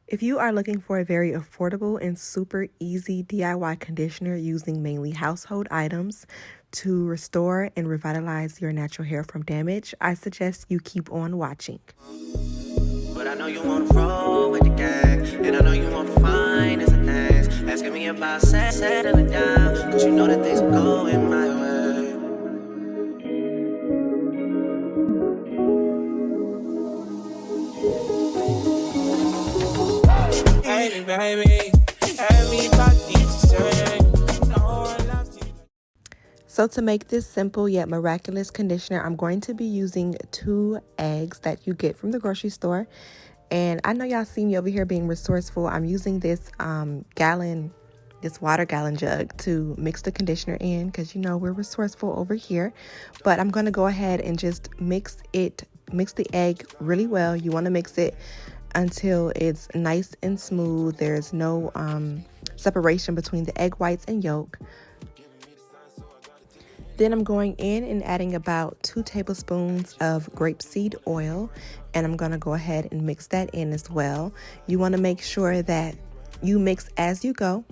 If you are looking for a very affordable and super easy DIY conditioner using mainly household items to restore and revitalize your natural hair from damage, I suggest you keep on watching. But I know you want to roll with the gang, and I know you want to find as a things. Asking me about settling down, cause you know that things are going my way. Hey, baby, everybody's saying, no one loves you. So to make this simple yet miraculous conditioner, I'm going to be using 2 eggs that you get from the grocery store. And I know y'all see me over here being resourceful. I'm using this water gallon jug to mix the conditioner in because, you know, we're resourceful over here. But I'm going to go ahead and just mix the egg really well. You want to mix it until it's nice and smooth. There's no separation between the egg whites and yolk. Then I'm going in and adding about 2 tablespoons of grapeseed oil, and I'm going to go ahead and mix that in as well. You want to make sure that you mix as you go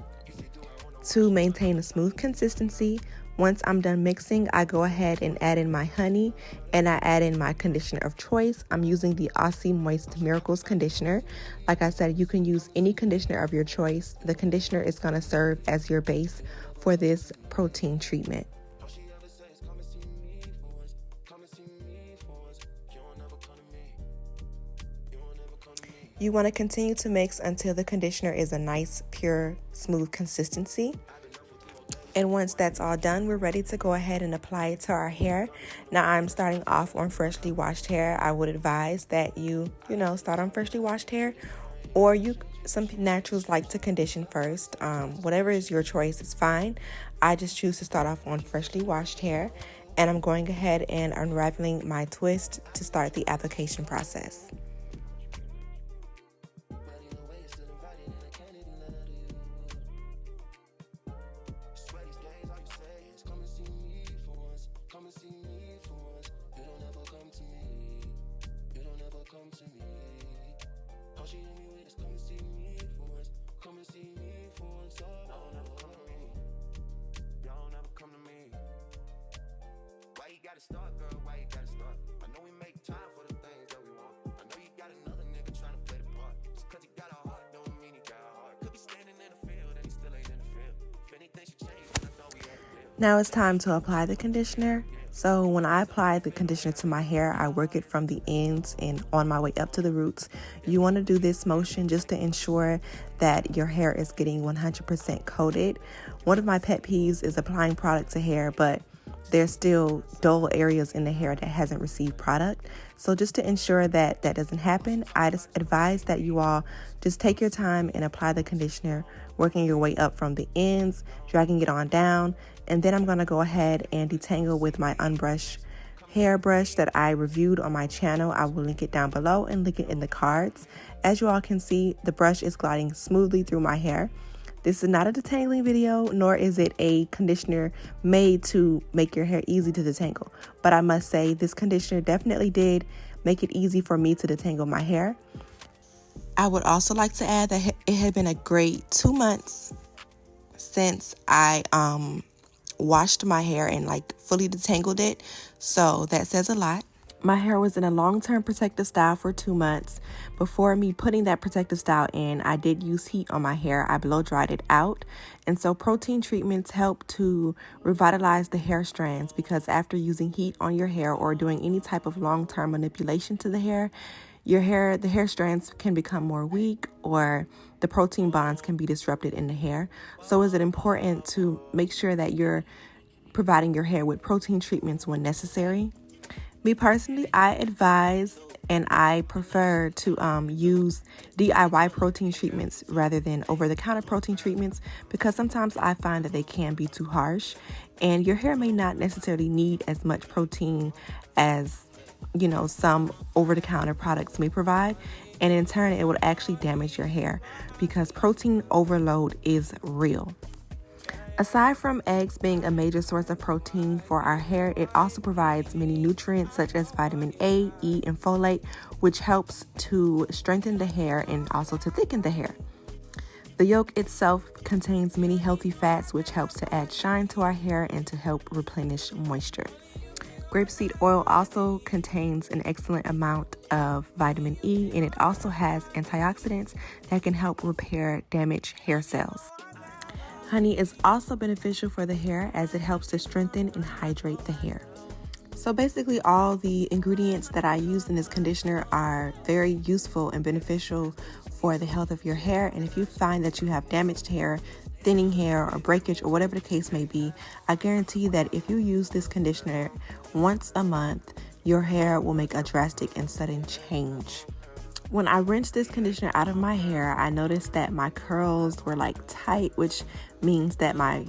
to maintain a smooth consistency. Once I'm done mixing, I go ahead and add in my honey and I add in my conditioner of choice. I'm using the Aussie Moist Miracles conditioner. Like I said, you can use any conditioner of your choice. The conditioner is going to serve as your base for this protein treatment. You want to continue to mix until the conditioner is a nice, pure, smooth consistency. And once that's all done, we're ready to go ahead and apply it to our hair. Now, I'm starting off on freshly washed hair. I would advise that you start on freshly washed hair, or some naturals like to condition first. Whatever is your choice is fine. I just choose to start off on freshly washed hair. And I'm going ahead and unraveling my twist to start the application process. Start, girl, why you gotta start? I know we make time for the things that we want. I know you got another nigga trying to play the part. Just cause he got a heart don't mean he got a heart. Could be standing in the field and he still ain't in the field. If anything should change, I thought we had a deal. Now it's time to apply the conditioner. So when I apply the conditioner to my hair, I work it from the ends and on my way up to the roots. You want to do this motion just to ensure that your hair is getting 100% coated. One of my pet peeves is applying product to hair, but there's still dull areas in the hair that hasn't received product. So just to ensure that that doesn't happen, I just advise that you all just take your time and apply the conditioner, working your way up from the ends, dragging it on down. And then I'm going to go ahead and detangle with my unbrushed hairbrush that I reviewed on my channel. I will link it down below and link it in the cards. As you all can see, the brush is gliding smoothly through my hair. This is not a detangling video, nor is it a conditioner made to make your hair easy to detangle. But I must say, this conditioner definitely did make it easy for me to detangle my hair. I would also like to add that it had been a great 2 months since I washed my hair and fully detangled it. So that says a lot. My hair was in a long-term protective style for 2 months. Before me putting that protective style in, I did use heat on my hair. I blow dried it out. And so protein treatments help to revitalize the hair strands, because after using heat on your hair or doing any type of long-term manipulation to the hair, the hair strands can become more weak, or the protein bonds can be disrupted in the hair. So is it important to make sure that you're providing your hair with protein treatments when necessary? Me personally, I advise and I prefer to use DIY protein treatments rather than over-the-counter protein treatments, because sometimes I find that they can be too harsh and your hair may not necessarily need as much protein as some over-the-counter products may provide, and in turn it would actually damage your hair because protein overload is real. Aside from eggs being a major source of protein for our hair, it also provides many nutrients such as vitamin A, E, and folate, which helps to strengthen the hair and also to thicken the hair. The yolk itself contains many healthy fats, which helps to add shine to our hair and to help replenish moisture. Grapeseed oil also contains an excellent amount of vitamin E, and it also has antioxidants that can help repair damaged hair cells. Honey is also beneficial for the hair as it helps to strengthen and hydrate the hair. So basically all the ingredients that I use in this conditioner are very useful and beneficial for the health of your hair. And if you find that you have damaged hair, thinning hair, or breakage, or whatever the case may be, I guarantee that if you use this conditioner once a month, your hair will make a drastic and sudden change. When I rinsed this conditioner out of my hair, I noticed that my curls were like tight, which means that my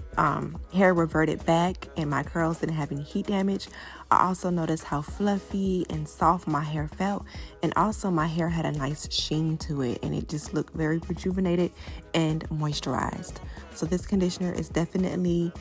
hair reverted back and my curls didn't have any heat damage. I also noticed how fluffy and soft my hair felt, and also my hair had a nice sheen to it, and it just looked very rejuvenated and moisturized. So this conditioner is definitely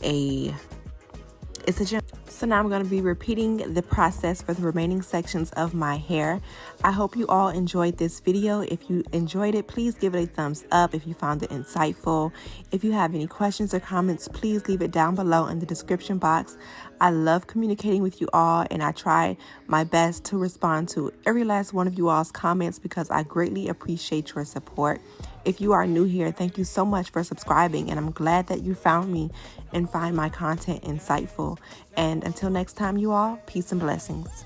it's a gem. So now I'm going to be repeating the process for the remaining sections of my hair. I hope you all enjoyed this video. If you enjoyed it, please give it a thumbs up if you found it insightful. If you have any questions or comments, please leave it down below in the description box. I love communicating with you all, and I try my best to respond to every last one of you all's comments because I greatly appreciate your support. If you are new here, thank you so much for subscribing, and I'm glad that you found me and find my content insightful. And until next time, you all, peace and blessings.